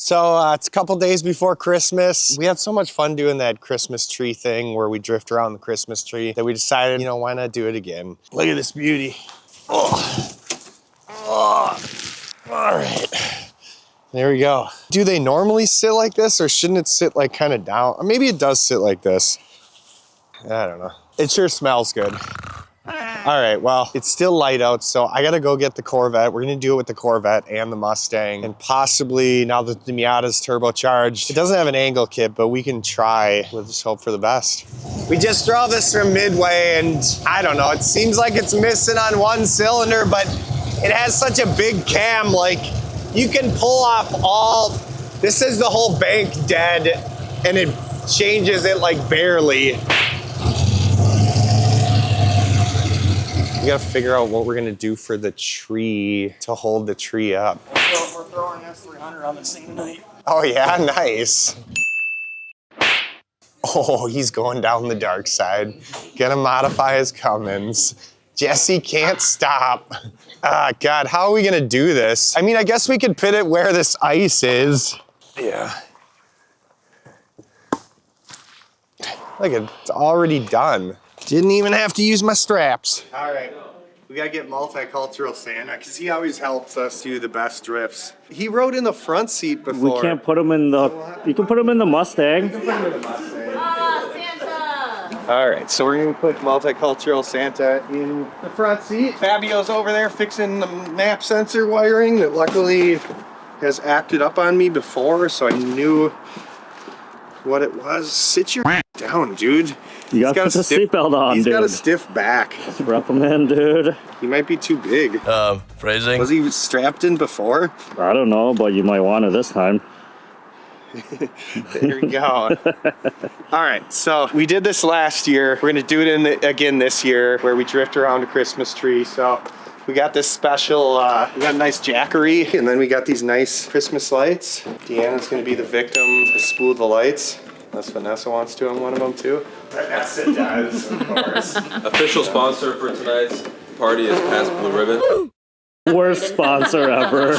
So it's a couple days before Christmas. We had so much fun doing that Christmas tree thing where we drift around the Christmas tree that we decided, you know, why not do it again? Look at this beauty. Oh, oh. All right. There we go. Do they normally sit like this or shouldn't it sit like kind of down? Or maybe it does sit like this. I don't know. It sure smells good. All right, well, it's still light out, so I gotta go get the Corvette. We're gonna do it with the Corvette and the Mustang, and possibly, now that the Miata's turbocharged, it doesn't have an angle kit, but we can try. We'll just hope for the best. We just drove this from Midway, and I don't know, it seems like it's missing on one cylinder, but it has such a big cam, like, you can pull off all, this is the whole bank dead, and it changes it like barely. We gotta figure out what we're gonna do for the tree to hold the tree up. So we're throwing S300 on the same night. Oh yeah, nice. Oh, he's going down the dark side. Gonna modify his Cummins. Jesse can't stop. Ah, God, how are we gonna do this? I mean, I guess we could put it where this ice is. Yeah. Look, it's already done. Didn't even have to use my straps. All right, we gotta get Multicultural Santa because he always helps us do the best drifts. He rode in the front seat before. We can't put him in the, you can put him in the Mustang. Santa! All right, so we're gonna put Multicultural Santa in the front seat. Fabio's over there fixing the map sensor wiring that luckily has acted up on me before, so I knew what it was. Sit your down, dude. You gotta put the seatbelt on, dude. He's got a stiff back. Strap him in, dude. He might be too big. Phrasing. Was he strapped in before? I don't know, but you might want it this time. There we go. All right, so we did this last year. We're gonna do it again this year where we drift around a Christmas tree. So we got this special, we got a nice jackery, and then we got these nice Christmas lights. Deanna's gonna be the victim to spool the lights. Unless Vanessa wants to on one of them too. Vanessa does, of course. Official sponsor for tonight's party is Pass Blue Ribbon. Worst sponsor ever.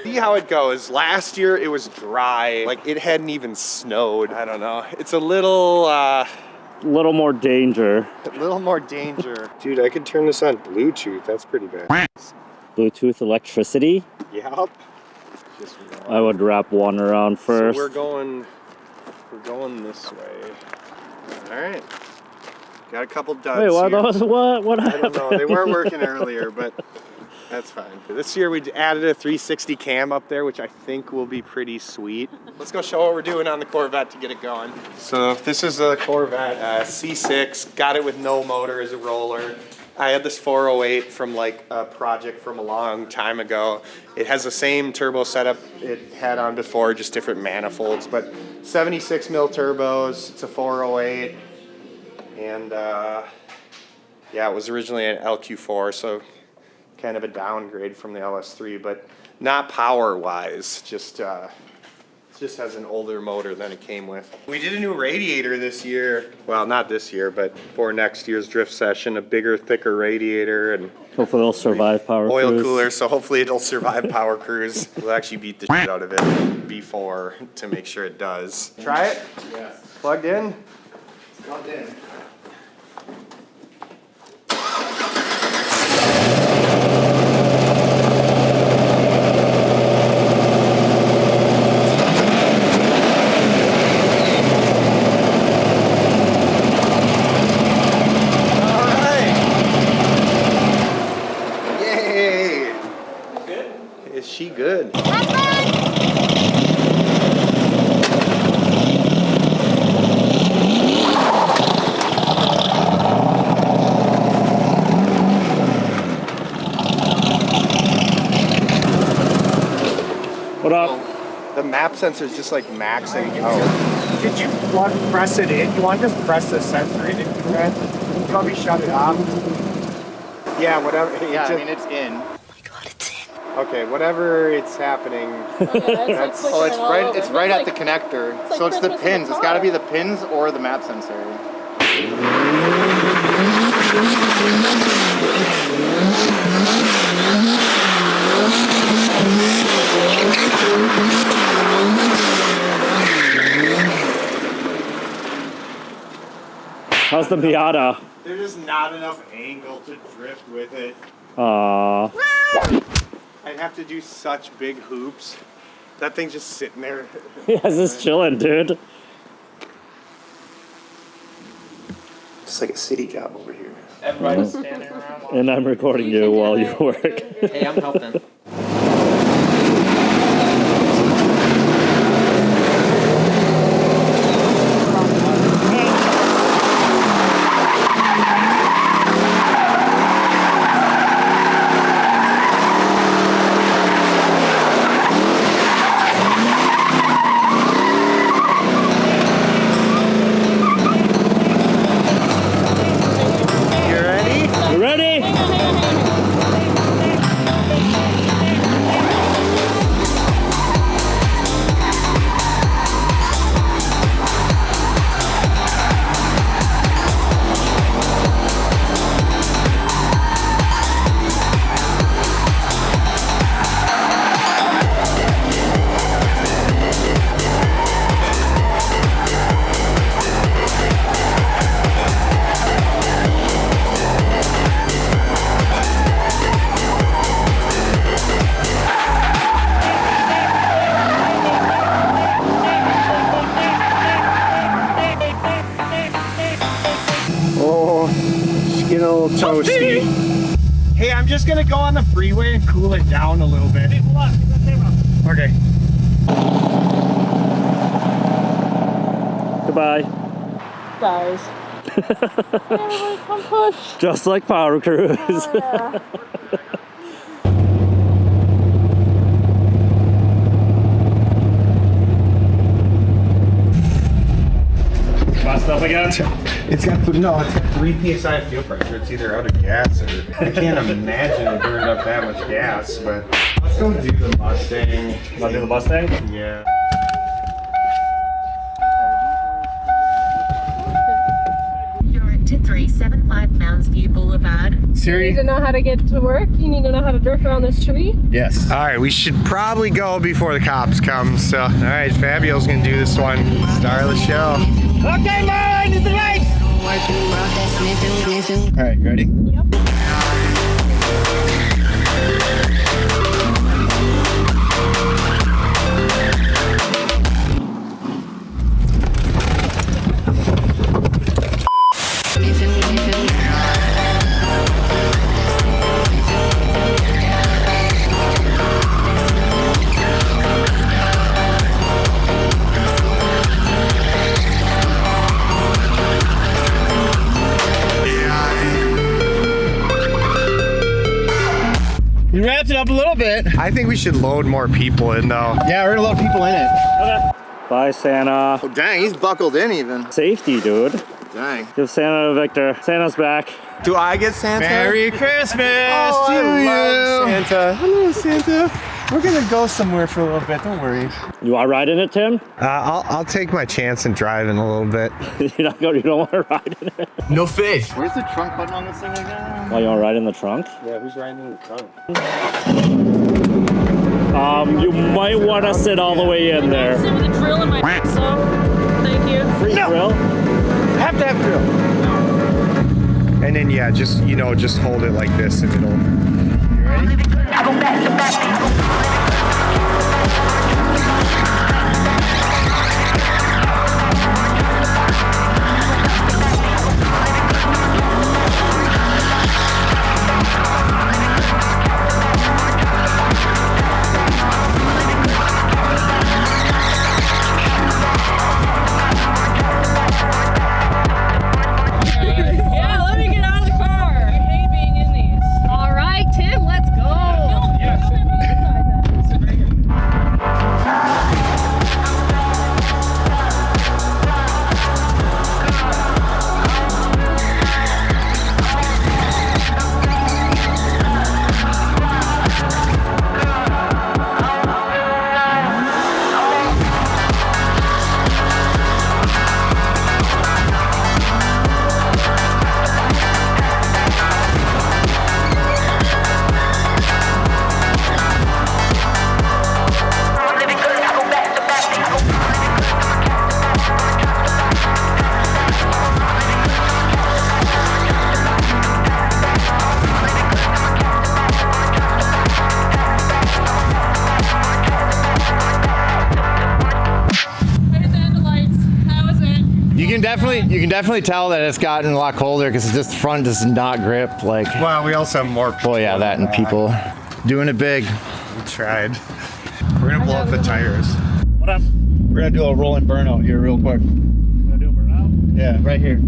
See how it goes. Last year it was dry. Like it hadn't even snowed. I don't know. It's a little more danger. A little more danger. Dude, I could turn this on Bluetooth. That's pretty bad. Bluetooth electricity? Yep. I would wrap one around first. So we're going this way. All right. Got a couple duds. Wait, what? Here. What I happened? don't know. They weren't working earlier, but that's fine. This year we added a 360 cam up there, which I think will be pretty sweet. Let's go show what we're doing on the Corvette to get it going. So this is a Corvette C6. Got it with no motor as a roller. I had this 408 from like a project from a long time ago. It has the same turbo setup it had on before, just different manifolds, but 76 mil turbos. It's a 408. And yeah, it was originally an LQ4, so kind of a downgrade from the LS3, but not power-wise, just has an older motor than it came with. We did a new radiator this year. Well, not this year, but for next year's drift session, a bigger, thicker radiator and Hopefully it'll survive power oil cruise. cooler, so hopefully it'll survive power cruise. We'll actually beat the shit out of it before to make sure it does. Try it? Yes. Plugged in? Plugged in. Is she good? What up? The map sensor is just like maxing out. Did you want to press it in? You want to just press the sensor in if you can? You want me to shut it off? Yeah, whatever. Yeah, I mean, it's in. Okay, whatever it's happening. That's Oh, it's right at the connector. So it's the pins. It's got to be the pins or the map sensor. How's the Miata? There's just not enough angle to drift with it. Aww. I'd have to do such big hoops. That thing's just sitting there. Yeah, it's just chilling, dude. It's like a city job over here. Everybody's standing around. And I'm recording you while you work. Hey, I'm helping. You ready? Oh, it's getting a little toasty. Hey, I'm just gonna go on the freeway and cool it down a little bit. Okay. Goodbye. Guys. Everybody come push. Just like Power Cruise. Oh, yeah. Bust up again? It's got 3 psi of fuel pressure. It's either out of gas or I can't imagine it burned up that much gas. But let's go do the Mustang. Want to do the Mustang? Yeah. You're to 375 Mounds View Boulevard. You need Siri. to know how to get to work. You need to know how to drift around this tree. Yes. All right, we should probably go before the cops come. So, all right, Fabio's gonna do this one. Star of the show. Okay, Marlon, to the right. All right, ready? Yep. You wrapped it up a little bit. I think we should load more people in though. Yeah, we're gonna load people in it. Okay. Bye, Santa. Oh, dang, he's buckled in even. Safety, dude. Dang. Give Santa to Victor. Santa's back. Do I get Santa? Merry Christmas Oh, to I you. love Santa. Hello, Santa. We're gonna go somewhere for a little bit. Don't worry. You want to ride in it, Tim? I'll take my chance and drive in a little bit. You don't want to ride in it. No fish. Where's the trunk button on this thing again? Oh, you want to ride in the trunk? Yeah, who's riding in the trunk? You might want to sit all the way in there. Sit with a drill in my so thank you. Free drill. Have to have drill. And then yeah, just just hold it like this and it'll. You ready? Yeah, let me get out of the car. I hate being in these. All right, Tim, let's go. Yes. can definitely tell that it's gotten a lot colder because this front does not grip like. Well, we also have more people. Oh yeah, that and people doing it big. We tried. We're gonna blow up the tires. What up? We're gonna do a rolling burnout here real quick. Gonna do a burnout? Yeah, right here.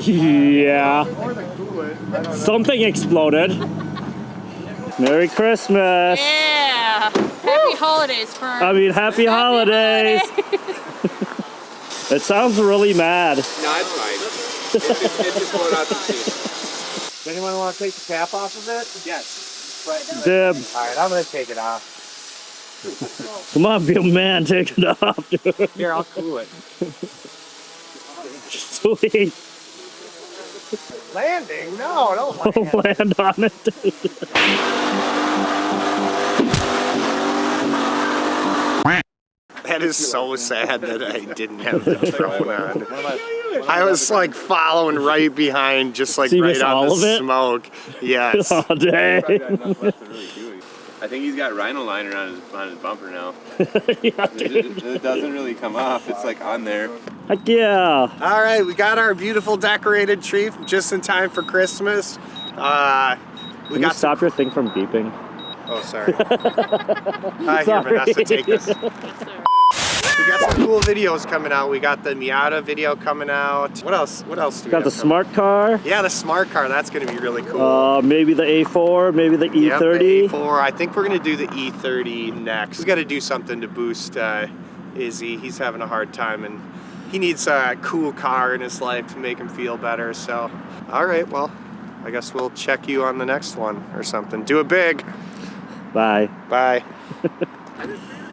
Yeah. Something exploded. Merry Christmas. Yeah. Happy holidays, Fern. I mean, happy holidays. It sounds really mad. No, it's fine. It's just going out to sea. Does anyone want to take the cap off of it? Yes. Dib. All right, I'm gonna take it off. Come on, be a man. Take it off, dude. Here, I'll cool it. Sweet. Landing? No, don't land. Land on it, dude. That is so sad that I didn't have the drone on. I was like following right behind, just like So you right missed on all the of it? smoke. Yes. Oh, dang. I think he's got rhino liner on his bumper now. Yeah, dude. It doesn't really come off. It's like on there. Heck yeah. All right, we got our beautiful decorated tree just in time for Christmas. We Can you got stop your thing from beeping? Oh, sorry. I hear Vanessa take us. We got some cool videos coming out. We got the Miata video coming out. What else? What else do we Got have the coming? smart car. Yeah, the smart car. That's going to be really cool. Maybe the A4, maybe the Yep, E30. the A4. I think we're going to do the E30 next. We got to do something to boost Izzy. He's having a hard time and he needs a cool car in his life to make him feel better. So, all right, well, I guess we'll check you on the next one or something. Do it big. Bye. Bye.